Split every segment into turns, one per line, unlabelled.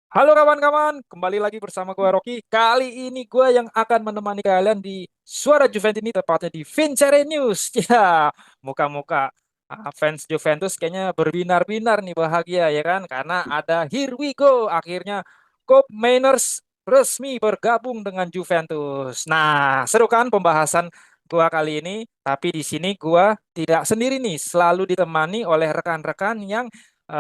Halo kawan-kawan, kembali lagi bersama gue Rocky. Kali ini gue yang akan menemani kalian di Suara Juventus ini, tepatnya di Vincere News. Ya, muka-muka fans Juventus kayaknya berbinar-binar nih bahagia ya kan? Karena ada Here We Go. Akhirnya Koop Mainers resmi bergabung dengan Juventus. Nah, seru kan pembahasan gua kali ini? Tapi di sini gua tidak sendiri nih, selalu ditemani oleh rekan-rekan yang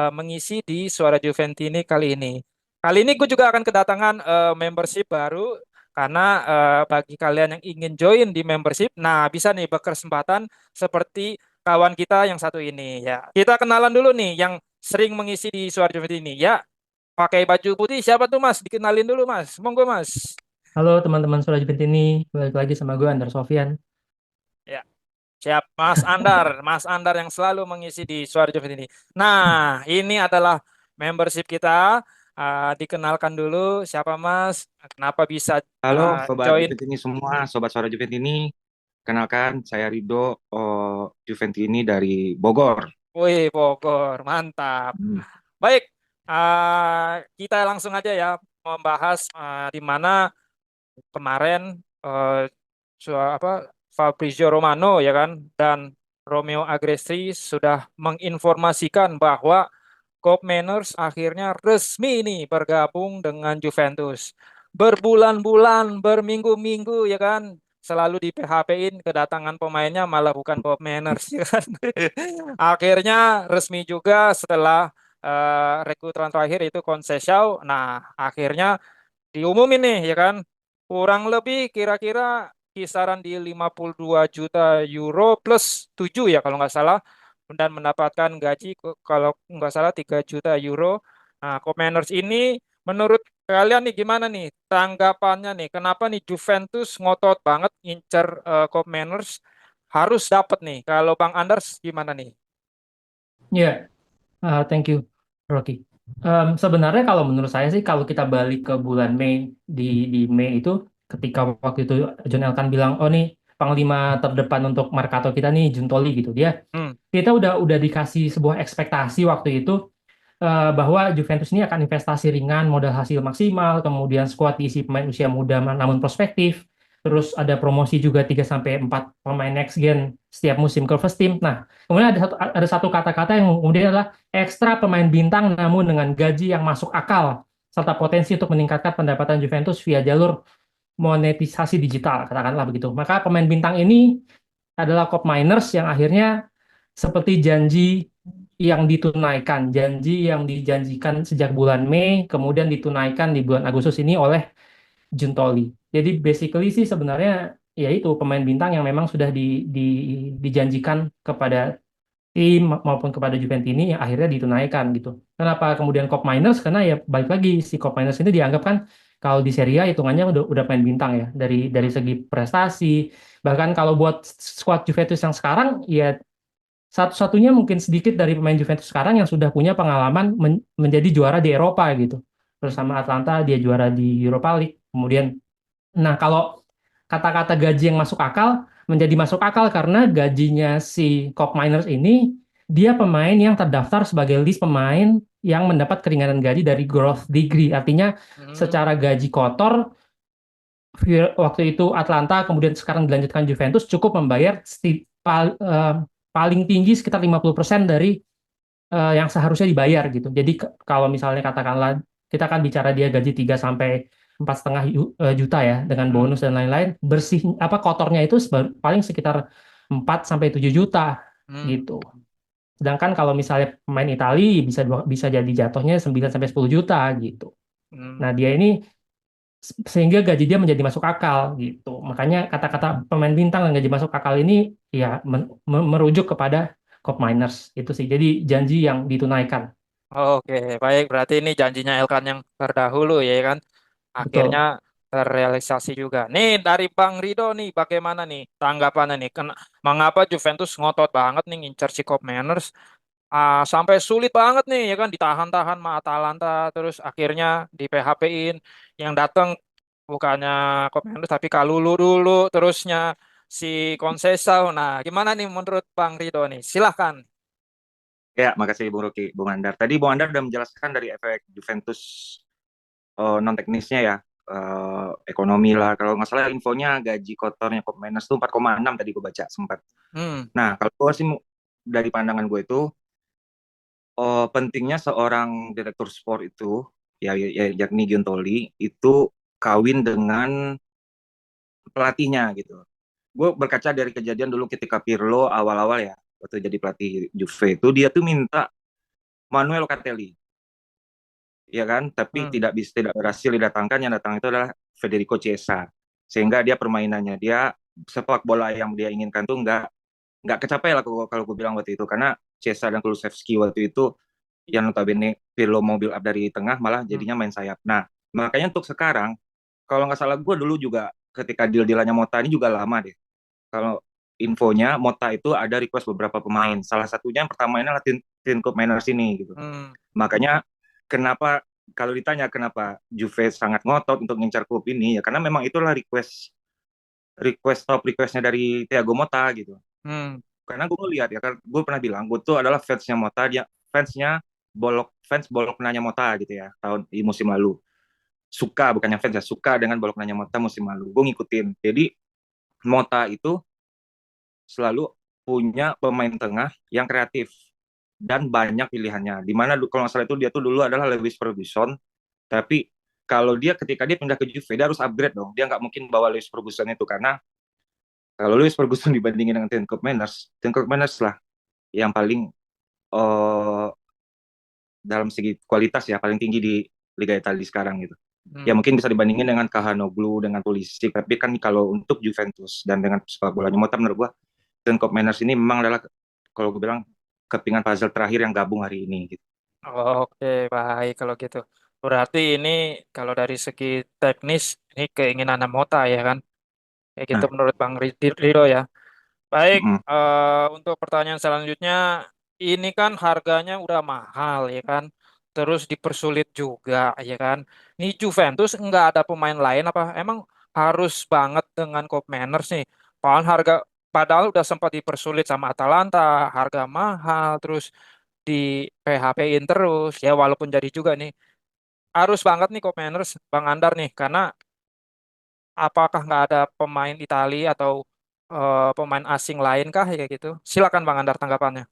mengisi di Suara Juventus ini kali ini. Kali ini gue juga akan kedatangan membership baru karena bagi kalian yang ingin join di membership, nah bisa nih berkesempatan seperti kawan kita yang satu ini ya. Kita kenalan dulu nih yang sering mengisi di Suara Juventus ini ya. Pakai baju putih siapa tuh Mas? Dikenalin dulu Mas. Monggo Mas.
Halo teman-teman Suraj ini, balik lagi sama gue Andar Sofyan.
Ya, siap Mas Andar. Mas Andar yang selalu mengisi di Suara Juventus ini. Nah, ini adalah membership kita. Dikenalkan dulu siapa Mas? Kenapa bisa
Halo Sobat
join?
Juventini semua, Sobat Suara Juventini. Kenalkan, saya Rido, Juventini dari Bogor.
Wih, Bogor, mantap.
Hmm.
Baik, kita langsung aja ya membahas di mana kemarin Fabrizio Romano ya kan dan Romeo Agresti sudah menginformasikan bahwa Koop Meiners akhirnya resmi nih bergabung dengan Juventus. Berbulan-bulan, berminggu-minggu ya kan selalu di PHP-in kedatangan pemainnya malah bukan Koop Meiners ya kan. Akhirnya resmi juga setelah rekrutan terakhir itu Conceição. Nah, akhirnya diumumin nih ya kan. Kurang lebih kira-kira kisaran di 52 juta euro plus 7 ya kalau nggak salah dan mendapatkan gaji kalau nggak salah 3 juta euro. Nah, Commanders ini menurut kalian nih gimana nih tanggapannya nih? Kenapa nih Juventus ngotot banget ngincer Commanders harus dapat nih. Kalau Bang Anders gimana nih?
Ya, thank you, Rocky. Sebenarnya kalau menurut saya sih, kalau kita balik ke bulan Mei, di Mei itu, ketika waktu itu John Elkan bilang, oh nih, panglima terdepan untuk Mercato kita nih, Juntoli gitu.
Hmm.
Kita udah dikasih sebuah ekspektasi waktu itu, bahwa Juventus ini akan investasi ringan, modal hasil maksimal, kemudian skuad diisi pemain usia muda namun prospektif, terus ada promosi juga 3 sampai 4 pemain next gen setiap musim ke first team. Nah, kemudian ada satu kata-kata yang kemudian adalah ekstra pemain bintang namun dengan gaji yang masuk akal serta potensi untuk meningkatkan pendapatan Juventus via jalur monetisasi digital, katakanlah begitu. Maka pemain bintang ini adalah Cop Miners yang akhirnya seperti janji yang ditunaikan, janji yang dijanjikan sejak bulan Mei, kemudian ditunaikan di bulan Agustus ini oleh Juntoli. Jadi basically sih sebenarnya ya itu pemain bintang yang memang sudah dijanjikan kepada tim maupun kepada Juventus ini yang akhirnya ditunaikan gitu. Kenapa kemudian Cop Miners? Karena ya balik lagi si Cop Miners ini dianggap kan kalau di Serie A hitungannya udah pemain bintang ya dari segi prestasi. Bahkan kalau buat skuad Juventus yang sekarang ya satu-satunya mungkin sedikit dari pemain Juventus sekarang yang sudah punya pengalaman menjadi juara di Eropa gitu. Bersama Atlanta dia juara di Europa League. Kemudian, nah kalau kata-kata gaji yang masuk akal menjadi masuk akal karena gajinya si Cop Miners ini dia pemain yang terdaftar sebagai list pemain yang mendapat keringanan gaji dari growth degree. Artinya
Hmm.
secara gaji kotor waktu itu Atlanta kemudian sekarang dilanjutkan Juventus cukup membayar paling tinggi sekitar 50% dari yang seharusnya dibayar gitu. Jadi kalau misalnya katakanlah kita kan bicara dia gaji 3 sampai 4,5 juta ya dengan
Hmm.
bonus dan lain-lain, bersih apa kotornya itu paling sekitar 4 sampai 7 juta
Hmm.
gitu. Sedangkan kalau misalnya pemain Italia bisa jadi jatuhnya 9 sampai 10 juta gitu. Nah,
Hmm.
dia ini sehingga gaji dia menjadi masuk akal gitu. Makanya kata-kata pemain bintang dan gaji masuk akal ini ya merujuk kepada Cop Miners itu sih. Jadi janji yang ditunaikan.
Oke, baik. Berarti ini janjinya Elkan yang terdahulu ya kan. Akhirnya
Betul.
terrealisasi juga. Nih dari Bang Rido nih, bagaimana nih tanggapannya nih? Mengapa Juventus ngotot banget nih ngincer si Koop Meiners? Sampai sulit banget nih ya kan ditahan-tahan sama Atalanta terus akhirnya di PHP-in yang datang bukannya Koop Meiners tapi Kalulu dulu terusnya si Conceição. Nah, gimana nih menurut Bang Rido nih? Silahkan.
Ya, makasih Bung Rocky, Bung Andar. Tadi Bung Andar sudah menjelaskan dari efek Juventus non teknisnya ya, ekonomi lah. Kalau nggak salah infonya gaji kotornya Koopmeiners tuh 4,6 tadi gue baca sempat.
Hmm.
Nah, kalau gue sih dari pandangan gue itu pentingnya seorang direktur sport itu yakni Giuntoli itu kawin dengan pelatihnya gitu. Gue berkaca dari kejadian dulu ketika Pirlo awal-awal ya waktu jadi pelatih Juve itu dia tuh minta Manuel Locatelli, ya kan? Tapi
Hmm.
tidak berhasil didatangkan. Yang datang itu adalah Federico Chiesa, sehingga dia permainannya dia sepak bola yang dia inginkan tuh nggak kecapai lah kalau gue bilang waktu itu, karena Chiesa dan Kulusevski waktu itu yang notabene Pirlo mau build up dari tengah malah
Hmm.
jadinya main sayap. Nah, makanya untuk sekarang kalau nggak salah gue dulu juga ketika deal-dealannya Mota ini juga lama deh. Kalau infonya Mota itu ada request beberapa pemain. Salah satunya yang pertama ini adalah tim Koopmeiners ini gitu.
Hmm.
Makanya kenapa kalau ditanya kenapa Juve sangat ngotot untuk ngincar klub ini ya karena memang itulah request request top requestnya dari Thiago Motta gitu.
Hmm.
Karena gue lihat ya kan gue pernah bilang gue tuh adalah fansnya Motta, dia fansnya bolok nanya Motta gitu ya tahun di musim lalu. Suka bukannya fans ya, suka dengan bolok nanya Motta musim lalu. Gue ngikutin. Jadi Motta itu selalu punya pemain tengah yang kreatif dan banyak pilihannya. Dimana kalau nggak salah itu dia tuh dulu adalah Lewis Ferguson, tapi kalau dia ketika dia pindah ke Juve dia harus upgrade dong. Dia nggak mungkin bawa Lewis Ferguson itu karena kalau Lewis Ferguson dibandingin dengan Tim Koopmeiners lah yang paling uh, dalam segi kualitas ya paling tinggi di Liga Italia sekarang gitu. Ya
Hmm.
mungkin bisa dibandingin dengan Calhanoglu, dengan Pulisic, tapi kan kalau untuk Juventus dan dengan sepak bola Mota menurut gua Tim Koopmeiners ini memang adalah kalau gue bilang kepingan puzzle terakhir yang gabung hari ini gitu.
Oke, baik kalau gitu. Berarti ini kalau dari segi teknis ini keinginan Mota ya kan? Kayak gitu
Nah,
menurut Bang Rido ya. Baik,
mm,
untuk pertanyaan selanjutnya, ini kan harganya udah mahal ya kan, terus dipersulit juga ya kan. Ini Juventus nggak ada pemain lain apa? Emang harus banget dengan Koopmeiners nih. Padahal udah sempat dipersulit sama Atalanta, harga mahal, terus di PHP-in terus. Ya walaupun jadi juga nih, harus banget nih Koopmeiners, Bang Andar nih, karena apakah nggak ada pemain Italia atau pemain asing lain kah ya kayak gitu? Silakan Bang Andar tanggapannya.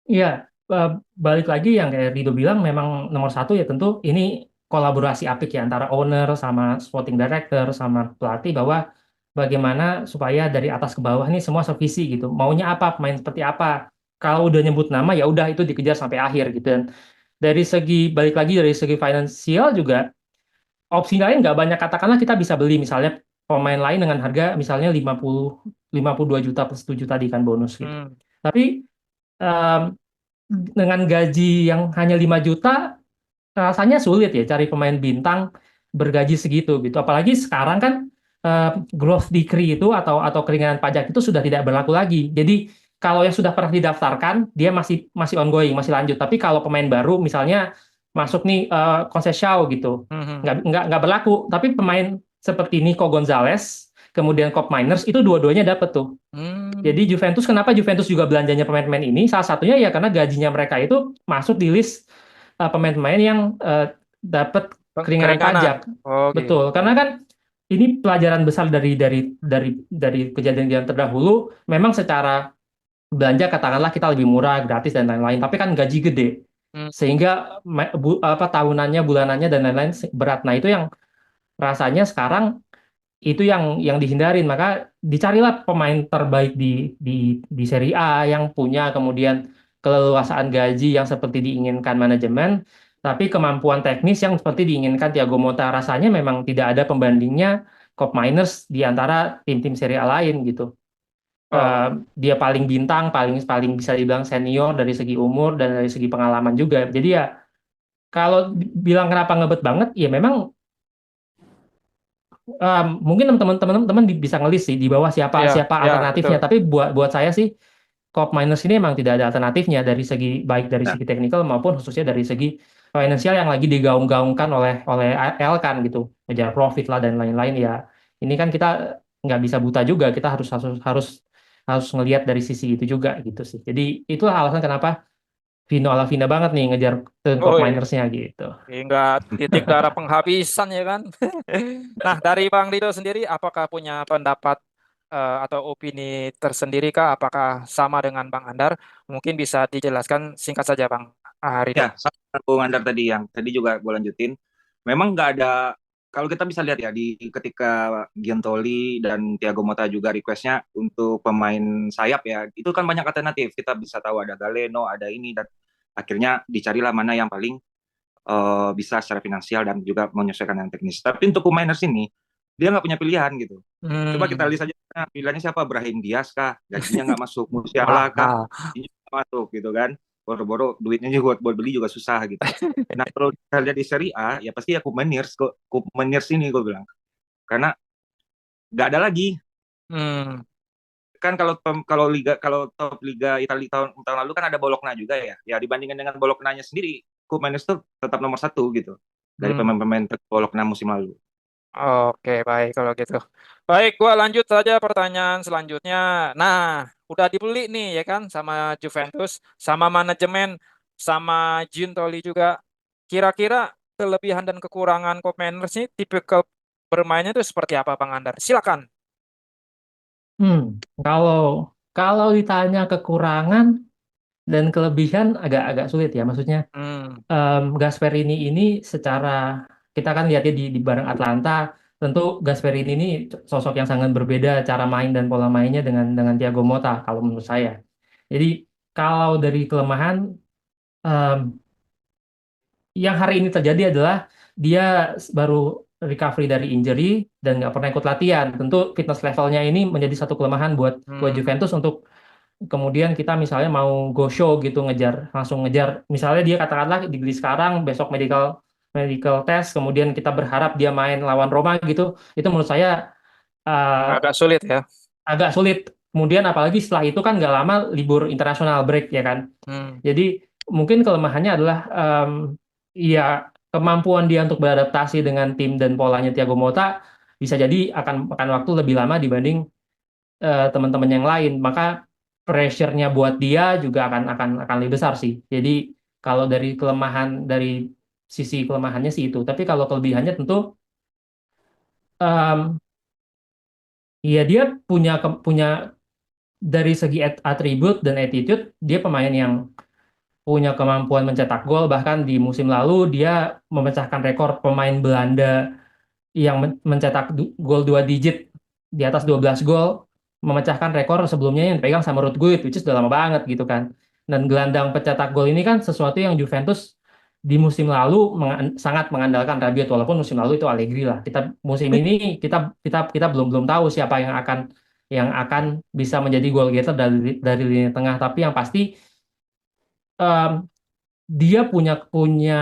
Iya, eh, balik lagi yang kayak Rido bilang memang nomor satu ya tentu ini kolaborasi apik ya antara owner sama sporting director sama pelatih bahwa bagaimana supaya dari atas ke bawah ini semua sevisi gitu. Maunya apa, pemain seperti apa. Kalau udah nyebut nama ya udah itu dikejar sampai akhir gitu. Dan dari segi balik lagi dari segi finansial juga opsi lain nggak banyak, katakanlah kita bisa beli misalnya pemain lain dengan harga misalnya 52 juta plus 7 tadi kan bonus gitu.
Hmm.
Tapi em, dengan gaji yang hanya 5 juta rasanya sulit ya cari pemain bintang bergaji segitu gitu. Apalagi sekarang kan eh, growth decree itu atau keringanan pajak itu sudah tidak berlaku lagi. Jadi kalau yang sudah pernah didaftarkan dia masih masih ongoing, masih lanjut. Tapi kalau pemain baru misalnya masuk nih Conceição gitu,
Hmm. Hmm.
nggak berlaku. Tapi pemain seperti Nico Gonzalez kemudian Cop Miners itu dua-duanya dapat tuh. Jadi
Hmm.
Juventus, kenapa Juventus juga belanjanya pemain-pemain ini? Salah satunya ya karena gajinya mereka itu masuk di list pemain-pemain yang dapat keringanan
Keringanan.
pajak.
Oh
Betul,
gitu.
karena kan ini pelajaran besar dari kejadian-kejadian terdahulu. Memang secara belanja katakanlah kita lebih murah, gratis dan lain-lain, tapi kan gaji gede,
Hmm.
sehingga tahunannya, bulanannya dan lain-lain berat. Nah itu yang rasanya sekarang itu yang dihindarin, maka dicarilah pemain terbaik di di Serie A yang punya kemudian keleluasaan gaji yang seperti diinginkan manajemen, tapi kemampuan teknis yang seperti diinginkan Thiago Motta. Rasanya memang tidak ada pembandingnya Cop Miners di antara tim-tim Serie A lain gitu. Eh,
Oh,
Dia paling bintang, paling paling bisa dibilang senior dari segi umur dan dari segi pengalaman juga. Jadi ya kalau bilang kenapa ngebet banget, ya memang mungkin teman-teman bisa ngelis sih di bawah siapa
iya,
siapa
ya betul.
alternatifnya. Tapi buat buat saya sih Cop Miners ini emang tidak ada alternatifnya dari segi baik dari
Nah,
segi teknikal maupun khususnya dari segi finansial yang lagi digaung-gaungkan oleh oleh AL kan gitu, ngejar profit lah dan lain-lain ya. Ini kan kita nggak bisa buta juga, kita harus harus harus harus ngelihat dari sisi itu juga gitu sih. Jadi itulah alasan kenapa Vino ala Vina banget nih ngejar top
Woi,
minersnya gitu.
hingga titik darah penghabisan ya kan. Nah, dari Bang Rido sendiri, apakah punya pendapat atau opini tersendiri kah? Apakah sama dengan Bang Andar? Mungkin bisa dijelaskan singkat saja Bang Rido.
Ya, sama Bung Andar tadi yang tadi juga gue lanjutin. Memang nggak ada, kalau kita bisa lihat ya di ketika Giantoli dan Thiago Motta juga requestnya untuk pemain sayap ya, itu kan banyak alternatif. Kita bisa tahu ada Galeno, ada ini dan akhirnya dicarilah mana yang paling bisa secara finansial dan juga menyesuaikan dengan teknis. Tapi untuk pemainers ini dia nggak punya pilihan gitu. Coba kita
Hmm,
lihat saja pilihannya siapa, Brahim Diaz kah? Gajinya nggak masuk, Musiala kah?
mahal.
Gajinya nggak masuk gitu kan. Boro-boro duitnya juga buat beli juga susah gitu. Nah kalau kita lihat di Serie A ya pasti ya Koeman-Niers kok, Koeman-Niers ini gue bilang karena nggak ada lagi
Hmm,
kan kalau liga kalau top liga Italia tahun lalu kan ada Bologna juga ya dibandingkan dengan Bolognanya sendiri Koeman-Niers tuh tetap nomor satu gitu dari
hmm.
pemain-pemain Bologna musim lalu.
Oke, baik kalau gitu. Baik, gua lanjut saja pertanyaan selanjutnya. Nah, udah dibeli nih ya kan sama Juventus, sama manajemen, sama Giuntoli juga. Kira-kira kelebihan dan kekurangan Koeman ini tipikal bermainnya itu seperti apa, Bang Andar? Silakan.
Hmm, kalau kalau ditanya kekurangan dan kelebihan agak-agak sulit ya. Maksudnya
Hmm,
Gasperini ini secara kita kan lihatnya di bareng Atlanta, tentu Gasperini ini sosok yang sangat berbeda cara main dan pola mainnya dengan Thiago Motta kalau menurut saya. Jadi kalau dari kelemahan em, yang hari ini terjadi adalah dia baru recovery dari injury dan nggak pernah ikut latihan. Tentu fitness levelnya ini menjadi satu kelemahan buat
hmm,
Juventus untuk kemudian kita misalnya mau go show gitu ngejar langsung ngejar misalnya dia katakanlah dibeli sekarang besok medical medical test kemudian kita berharap dia main lawan Roma gitu itu menurut saya
agak
uh,
sulit ya.
agak sulit kemudian apalagi setelah itu kan nggak lama libur internasional break ya kan
Hmm,
jadi mungkin kelemahannya adalah ya kemampuan dia untuk beradaptasi dengan tim dan polanya Thiago Motta bisa jadi akan makan waktu lebih lama dibanding teman-teman yang lain, maka pressure-nya buat dia juga akan lebih besar sih. Jadi kalau dari kelemahan dari sisi kelemahannya sih itu, tapi kalau kelebihannya tentu em, ya dia punya dari segi atribut dan attitude dia pemain yang punya kemampuan mencetak gol bahkan di musim lalu dia memecahkan rekor pemain Belanda yang mencetak gol 2 digit di atas 12 gol memecahkan rekor sebelumnya yang dipegang sama Ruud Gullit which is udah lama banget gitu kan dan gelandang pencetak gol ini kan sesuatu yang Juventus di musim lalu sangat mengandalkan Rabiot walaupun musim lalu itu Allegri lah kita musim ini kita belum belum tahu siapa yang akan bisa menjadi goal getter dari lini tengah tapi yang pasti em, dia punya punya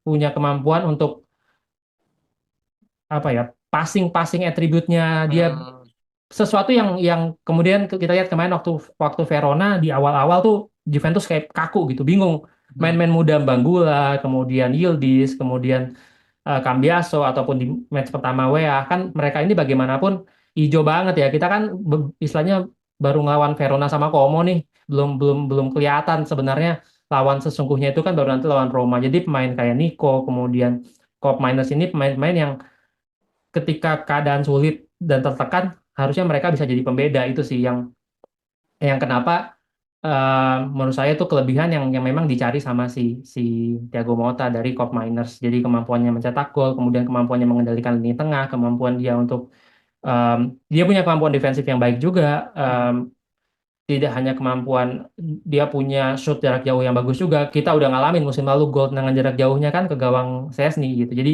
punya kemampuan untuk apa ya passing passing atributnya dia
hmm,
sesuatu yang kemudian kita lihat kemarin waktu waktu Verona di awal-awal tuh Juventus kayak kaku gitu, bingung.
hmm.
Main-main muda Banggula, kemudian Yildiz, kemudian Cambiaso ataupun di match pertama WA kan mereka ini bagaimanapun hijau banget ya. Kita kan istilahnya baru ngelawan Verona sama Como nih, belum belum belum kelihatan sebenarnya lawan sesungguhnya itu kan baru nanti lawan Roma. Jadi pemain kayak Nico, kemudian Koop Miners ini pemain-pemain yang ketika keadaan sulit dan tertekan harusnya mereka bisa jadi pembeda itu sih yang kenapa menurut saya itu kelebihan yang memang dicari sama si si Thiago Motta dari Cop Miners jadi kemampuannya mencetak gol kemudian kemampuannya mengendalikan lini tengah kemampuan dia untuk em, dia punya kemampuan defensif yang baik juga tidak hanya kemampuan dia punya shoot jarak jauh yang bagus juga kita udah ngalamin musim lalu gol dengan jarak jauhnya kan ke gawang Szczesny gitu jadi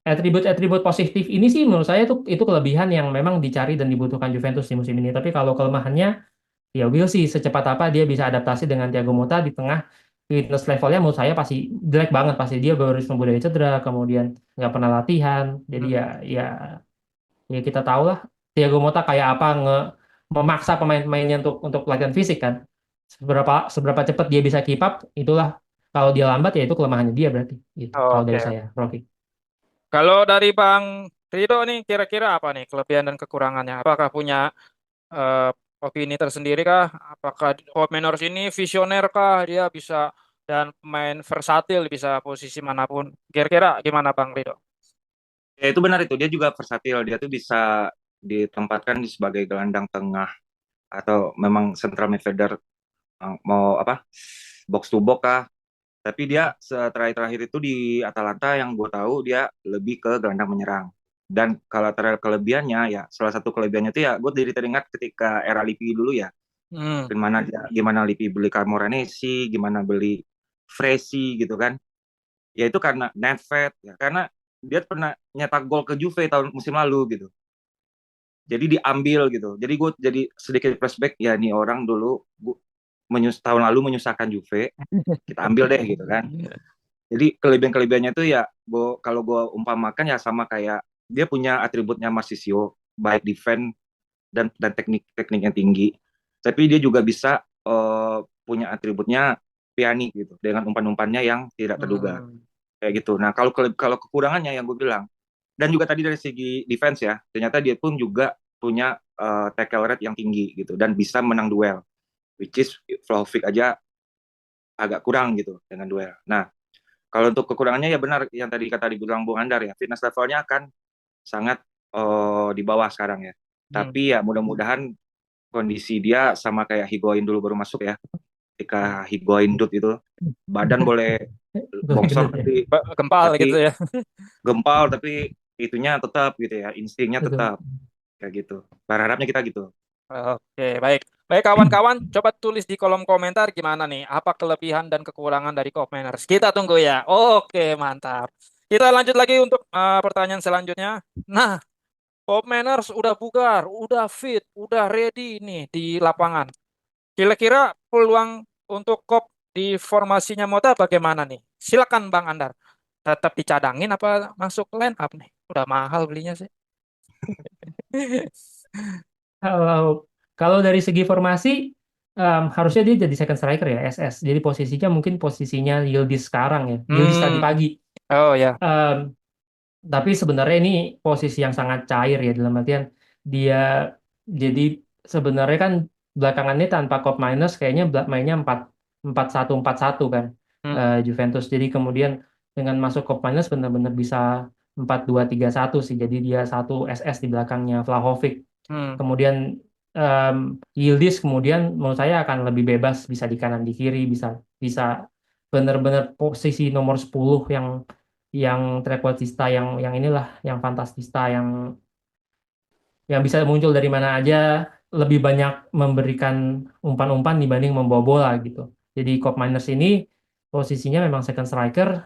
atribut-atribut positif ini sih menurut saya itu kelebihan yang memang dicari dan dibutuhkan Juventus di musim ini tapi kalau kelemahannya ya will sih secepat apa dia bisa adaptasi dengan Thiago Motta di tengah fitness levelnya menurut saya pasti jelek banget pasti dia baru sembuh dari cedera kemudian nggak pernah latihan jadi ya
Hmm.
ya ya kita tahu lah Thiago Motta kayak apa memaksa pemain-pemainnya untuk latihan fisik kan. Seberapa seberapa cepat dia bisa keep up, itulah kalau dia lambat ya itu kelemahannya dia berarti. Gitu. Kalau
Oke.
dari saya, Rocky.
Kalau dari Bang Rido nih, kira-kira apa nih kelebihan dan kekurangannya? Apakah punya opini tersendiri kah? Apakah Koop Meiners ini visioner kah? Dia bisa dan pemain versatil bisa posisi manapun. Kira-kira gimana Bang Rido?
Ya itu benar itu, dia juga versatil, dia tuh bisa ditempatkan sebagai gelandang tengah atau memang central midfielder, mau apa, box to box kah. Tapi dia terakhir-terakhir itu di Atalanta yang gue tahu dia lebih ke gelandang menyerang. Dan kalau kelebihannya ya, salah satu kelebihannya itu ya gue jadi teringat ketika era Lippi dulu ya,
Hmm.
gimana Lippi beli Camoranesi, gimana beli Fresi gitu kan. Ya itu karena Nedved ya, karena dia pernah nyetak gol ke Juve tahun musim lalu gitu. Jadi diambil gitu. Jadi gue jadi sedikit flashback ya, nih orang dulu tahun lalu menyusahkan Juve, kita ambil deh gitu kan. Jadi kelebihan-kelebihannya itu ya, kalau gue umpamakan ya sama kayak dia punya atributnya Marchisio, baik defense dan teknik yang tinggi. Tapi dia juga bisa punya atributnya Pjanic gitu, dengan umpan-umpannya yang tidak terduga
Hmm.
kayak gitu. Nah kalau kekurangannya yang gue bilang, dan juga tadi dari segi defense ya, ternyata dia pun juga punya tackle rate yang tinggi gitu dan bisa menang duel, which is Vlahovic aja agak kurang gitu dengan duel. Nah, kalau untuk kekurangannya ya benar yang tadi kata dibilang Bung Andar ya, fitness levelnya akan sangat di bawah sekarang ya.
Hmm.
Tapi ya mudah-mudahan kondisi dia sama kayak Higuain dulu baru masuk ya. Ketika Higuain dut itu badan boleh bongsor
Gendut ya.
tapi
Gempal gitu
tapi
ya.
gempal, tapi itunya tetap gitu ya, instingnya
Betul.
tetap kayak gitu. Berharapnya kita gitu.
Oke, baik. Baik kawan-kawan, coba tulis di kolom komentar gimana nih, apa kelebihan dan kekurangan dari Koop Meiners. Kita tunggu ya. Oke, mantap. Kita lanjut lagi untuk pertanyaan selanjutnya. Nah, Koop Meiners udah bugar, udah fit, udah ready nih di lapangan. Kira-kira peluang untuk Koop di formasinya Mota bagaimana nih? Silakan Bang Andar. Tetap dicadangin apa masuk line up nih? Udah mahal belinya sih.
Kalau kalau dari segi formasi, harusnya dia jadi second striker ya, SS. Jadi posisinya mungkin posisinya Yildiz sekarang ya, Yildiz tadi
Hmm.
pagi.
Oh ya.
Em, tapi sebenarnya ini posisi yang sangat cair ya, dalam artian dia jadi sebenarnya kan belakangannya tanpa Koop Miners kayaknya mainnya 4-1-4-1 kan,
Hmm.
Juventus. Jadi kemudian dengan masuk Koop Miners benar-benar bisa 4-2-3-1 sih. Jadi dia satu SS di belakangnya Vlahovic.
Hmm.
Kemudian em, Yildiz kemudian menurut saya akan lebih bebas, bisa di kanan di kiri, bisa bisa benar-benar posisi nomor 10 yang trequartista, yang inilah, yang fantastista, yang bisa muncul dari mana aja, lebih banyak memberikan umpan-umpan dibanding membawa bola gitu. Jadi Koop Miners ini posisinya memang second striker,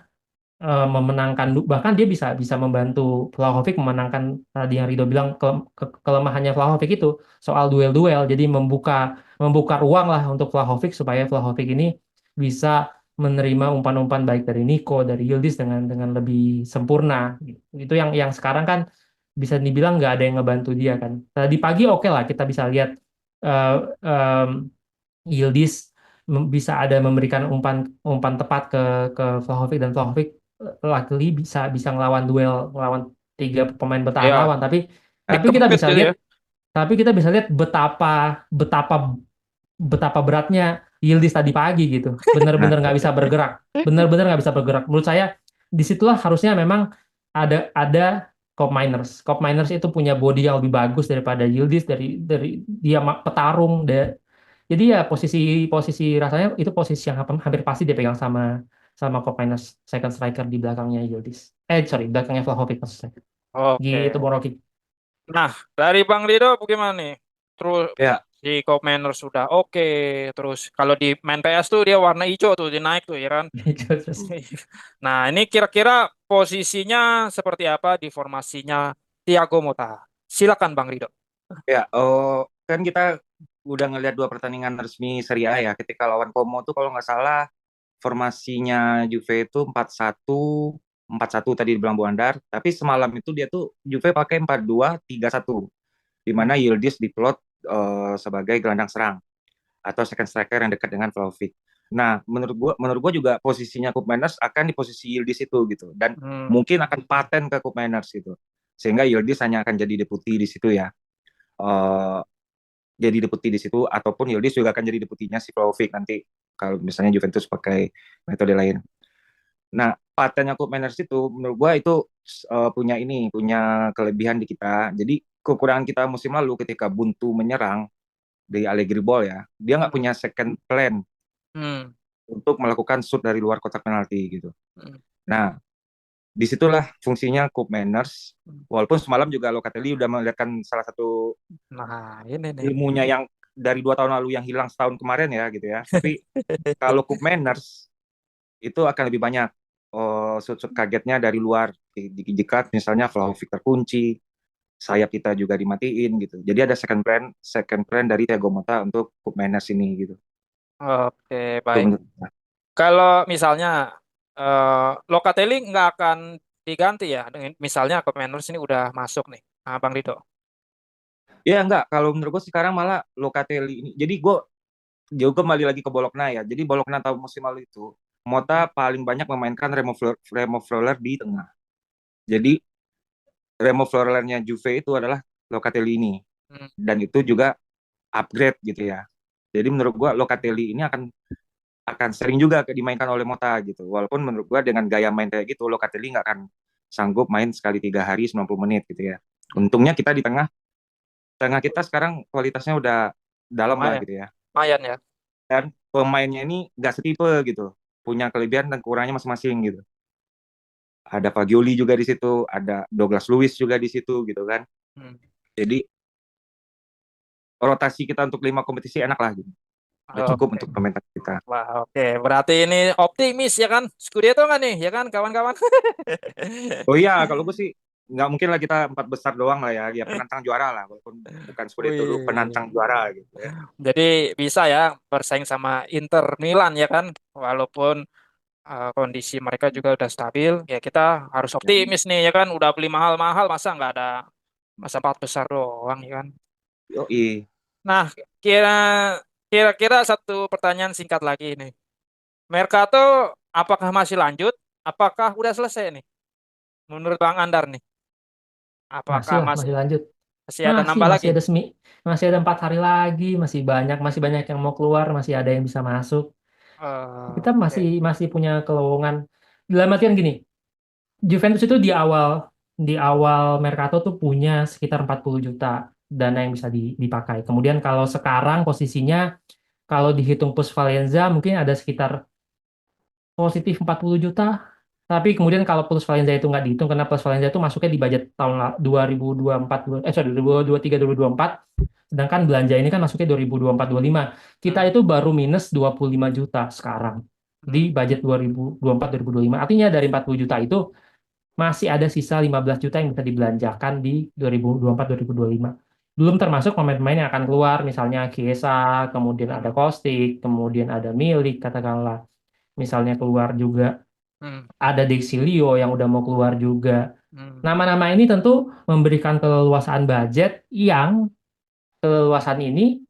memenangkan, bahkan dia bisa bisa membantu Vlahovic memenangkan. Tadi yang Rido bilang kelemahannya Vlahovic itu soal duel-duel, jadi membuka membuka ruang lah untuk Vlahovic supaya Vlahovic ini bisa menerima umpan-umpan baik dari Nico, dari Yildiz dengan lebih sempurna gitu. Itu yang sekarang kan bisa dibilang nggak ada yang ngebantu dia kan. Tadi pagi oke lah kita bisa lihat, eh, em, Yildiz bisa ada memberikan umpan umpan tepat ke Vlahovic, dan Vlahovic luckily bisa bisa ngelawan tiga pemain bertahan
Ya,
lawan. Tapi tapi kita
dikempit
bisa
gitu
lihat
ya.
tapi kita bisa lihat betapa betapa betapa beratnya Yildiz tadi pagi gitu.
Nah,
Benar-benar nggak bisa bergerak. Benar-benar nggak bisa bergerak. Menurut saya disitulah harusnya memang ada Koop Miners. Koop Miners itu punya body yang lebih bagus daripada Yildiz, dari dia petarung. Jadi ya posisi posisi rasanya itu posisi yang hampir pasti dia pegang sama sama Koop Miners, second striker di belakangnya Yildiz. Sorry, belakangnya Vlahovic maksud saya. Gitu,
Oke.
Bung Rocky.
Nah, dari Bang Rido bagaimana nih? Terus
ya
di Coop Miner sudah oke. Terus kalau di main PS tuh dia warna hijau tuh, dia naik tuh ya kan.
Terus,
Nah, ini kira-kira posisinya seperti apa di formasinya Thiago Motta? Silakan Bang Rido.
ya kan kita udah ngelihat dua pertandingan resmi Serie A ya. Ketika lawan Como tuh kalau nggak salah formasinya Juve itu 4-1 tadi dibilang Bu Andar. Tapi semalam itu dia tuh Juve pakai 4-2-3-1, di mana Yildiz diplot sebagai gelandang serang atau second striker yang dekat dengan Vlahovic. Nah, menurut gua juga posisinya Koopmeiners akan di posisi Yildiz itu gitu, dan
Hmm.
mungkin akan paten ke Koopmeiners gitu. Sehingga Yildiz hanya akan jadi deputi di situ ya. Eh, jadi deputi di situ, ataupun Yildiz juga akan jadi deputinya si Vlahovic nanti kalau misalnya Juventus pakai metode lain. Nah, patennya Koopmeiners itu menurut gua itu punya kelebihan di kita. Jadi kekurangan kita musim lalu ketika buntu menyerang di Allegri Ball ya, dia nggak
Hmm.
punya second plan
Hmm.
untuk melakukan shoot dari luar kotak penalti gitu.
Hmm.
Nah, disitulah fungsinya Koopmeiners.
Hmm.
Walaupun semalam juga Locatelli udah melihatkan salah satu
Nah, ini nih.
ilmunya yang dari 2 tahun lalu yang hilang setahun kemarin ya gitu ya. Tapi kalau Koopmeiners itu akan lebih banyak shoot-shoot kagetnya dari luar. Jika misalnya Vlahovic terkunci, sayap kita juga dimatiin gitu. Jadi ada second plan dari Thiago Motta untuk Koopmeiners ini gitu.
Oke,
Itu
baik.
menurut saya.
Kalau misalnya Locatelli nggak akan diganti ya, misalnya Koopmeiners ini udah masuk nih, Bang Rido.
Ya enggak, kalau menurut gue sekarang malah Locatelli ini. Jadi gue juga kembali lagi ke Bologna ya. Jadi Bologna tahun musim lalu itu Motta paling banyak memainkan Remo Freuler di tengah. Jadi Remo Freulernya Juve itu adalah Locatelli ini.
Hmm.
Dan itu juga upgrade gitu ya. Jadi menurut gua Locatelli ini akan sering juga dimainkan oleh Motta gitu. Walaupun menurut gua dengan gaya main kayak gitu Locatelli nggak akan sanggup main sekali 3 hari 90 menit gitu ya. Untungnya kita di tengah kita sekarang kualitasnya udah dalam lah
Lumayan,
gitu ya.
lumayan ya.
Dan pemainnya ini nggak setipe gitu. Punya kelebihan dan kurangnya masing-masing gitu. Ada Fagioli juga di situ, ada Douglas Luiz juga di situ gitu kan.
Hmm.
Jadi rotasi kita untuk 5 kompetisi enak lah gitu. Udah cukup
Oke.
untuk pemain kita.
Wah, oke. Berarti ini optimis ya kan? Scudetto nggak nih, ya kan kawan-kawan?
Oh iya, kalau gue sih nggak mungkin lah kita 4 besar doang lah ya, ya penantang juara lah, walaupun bukan Scudetto dulu, penantang
Wih.
juara gitu ya.
Jadi bisa ya bersaing sama Inter Milan ya kan? Walaupun kondisi mereka juga udah stabil, ya kita harus
Ya.
optimis nih ya kan? Udah beli mahal-mahal, masa nggak ada masa 4 besar doang ya kan?
Yoi.
Nah, kira kira-kira satu pertanyaan singkat lagi nih. Mercato apakah masih lanjut? Apakah udah selesai nih? Menurut Bang Andar nih,
Masih
apakah
lah,
masih
masih lanjut.
masih ada
Masih,
nambah
masih
lagi?
ada masih ada 4 hari lagi, masih banyak yang mau keluar, masih ada yang bisa masuk. Kita
Oke.
masih punya kelowongan. Dalam artian gini, Juventus itu di awal Mercato tuh punya sekitar 40 juta dana yang bisa dipakai. Kemudian kalau sekarang posisinya kalau dihitung plus Valenza mungkin ada sekitar positif 40 juta. Tapi kemudian kalau plus Valenza itu nggak dihitung karena plus Valenza itu masuknya di budget tahun 2024 sorry 2023 2024. Sedangkan belanja ini kan masuknya 2024-25. Kita
Hmm.
itu baru minus 25 juta sekarang di
Hmm.
budget 2024-2025. Artinya dari 40 juta itu masih ada sisa 15 juta yang bisa dibelanjakan di 2024-2025. Belum termasuk pemain-pemain yang akan keluar, misalnya Chiesa, kemudian ada
Hmm.
Kostic, kemudian ada Milik, katakanlah. Misalnya keluar juga
Hmm.
ada Dexilio yang udah mau keluar juga.
Hmm.
Nama-nama ini tentu memberikan keleluasaan budget yang keleluasaan ini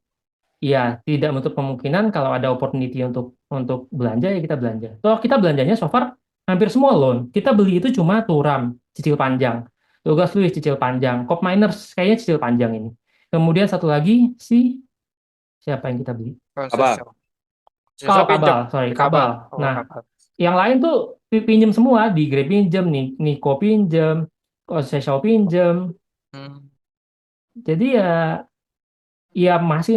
ya tidak menutup kemungkinan kalau ada opportunity untuk belanja ya kita belanja. Toh kita belanjanya so far hampir semua loan. Kita beli itu cuma Thuram cicil panjang, Douglas Luiz cicil panjang, Cop Miners kayaknya cicil panjang ini. Kemudian satu lagi si siapa yang kita beli?
Apa?
Conceição.
Oh,
Conceição pinjam
Kabal, sorry,
di Kabal.
Kabal.
Oh,
Nah,
Kabal.
yang lain tuh pinjem semua, di Grab pinjem, nih Nico pinjem, Conceição pinjem.
Hmm.
Jadi ya ya masih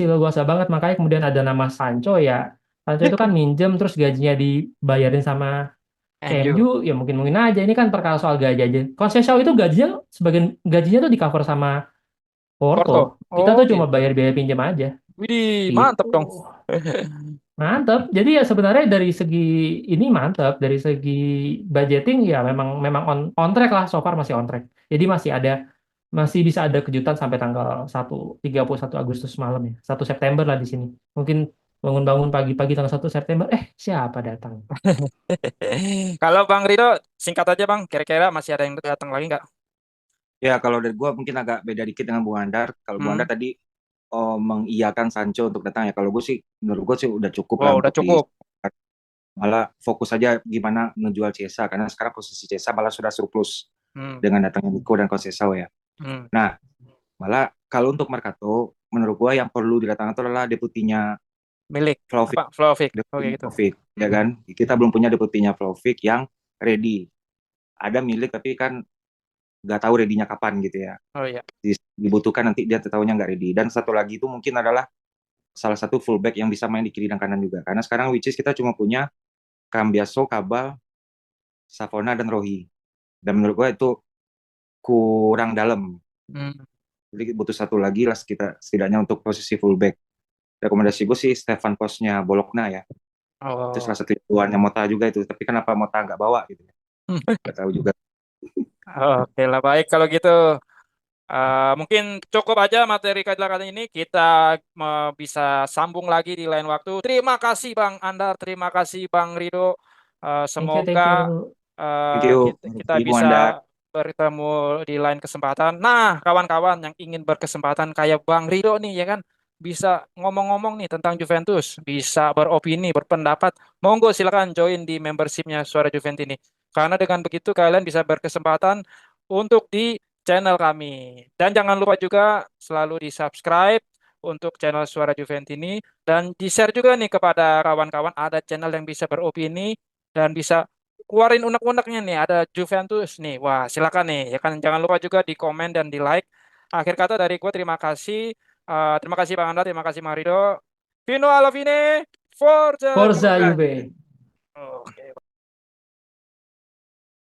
leluasa banget, makanya kemudian ada nama Sancho ya. Sancho itu kan minjem terus gajinya dibayarin sama
MU.
MU, ya mungkin mungkin aja ini kan perkara soal gaji aja. Conceição itu sebagian gajinya tuh di cover sama Porto.
Porto.
Kita
Oh
tuh cuma
gitu.
bayar biaya pinjam aja.
Widih,
Gitu.
mantep dong.
Mantap. Jadi ya sebenarnya dari segi ini mantap, dari segi budgeting ya memang memang on track lah, so far masih on track. Jadi masih bisa ada kejutan sampai tanggal 31 Agustus malam ya. 1 September lah di sini. Mungkin bangun-bangun pagi-pagi tanggal 1 September, siapa datang?
Kalau Bang Rido, singkat aja Bang, kira-kira masih ada yang datang lagi nggak?
Ya kalau dari gue mungkin agak beda dikit dengan Bung Andar. Kalau Bung
Hmm.
Andar tadi mengiyakan Sancho untuk datang ya. Kalau gue sih, menurut gue sih udah cukup lah
Wow, udah
untuk
cukup.
malah fokus aja gimana ngejual Chiesa karena sekarang posisi Chiesa malah sudah surplus
Hmm.
dengan datangnya Nico dan Conceição ya.
Hmm.
Nah, malah kalau untuk Mercato menurut gua yang perlu didatangkan itu adalah deputinya
Milik
Vlahovic,
apa Vlahovic. Oke
deputinya
gitu.
Vlahovic, ya kan? Kita belum punya deputinya Vlahovic yang ready. Ada Milik tapi kan nggak tahu ready-nya kapan gitu ya.
Oh iya.
Dibutuhkan nanti dia tahunya nggak ready. Dan satu lagi itu mungkin adalah salah satu fullback yang bisa main di kiri dan kanan juga. Karena sekarang which is kita cuma punya Cambiaso, Kabal, Savona, dan Rohi. Dan menurut gue itu kurang dalam.
Hmm.
Jadi butuh satu lagi lah kita setidaknya untuk posisi fullback. Rekomendasi gue sih Stefan Posnya Bologna ya. Itu
Oh.
salah satu tuannya Mota juga itu. Tapi kenapa Mota nggak bawa gitu? Nggak tahu juga.
Oke lah baik kalau gitu. Mungkin cukup aja materi kajian kali ini. Kita bisa sambung lagi di lain waktu. Terima kasih Bang Andar, terima kasih Bang Rido.
Thank you,
Semoga
thank you.
Thank you,
kita
Ibu
bisa
Anda.
bertemu di lain kesempatan. Nah, kawan-kawan yang ingin berkesempatan kayak Bang Rido nih, ya kan, bisa ngomong-ngomong nih tentang Juventus, bisa beropini, berpendapat. Monggo silakan join di membershipnya Suara Juventus ini. Karena dengan begitu kalian bisa berkesempatan untuk di channel kami. Dan jangan lupa juga selalu di-subscribe untuk channel Suara Juventus ini dan di-share juga nih kepada kawan-kawan ada channel yang bisa beropini dan bisa keluarin unek-uneknya nih ada Juventus nih. Wah, silakan nih. Ya kan jangan lupa juga di komen dan di like. Akhir kata dari gue terima kasih. Terima kasih Bang Anda, terima kasih Marido. Vino alla fine, Forza
Forza
Juve.
Juve.
Oke.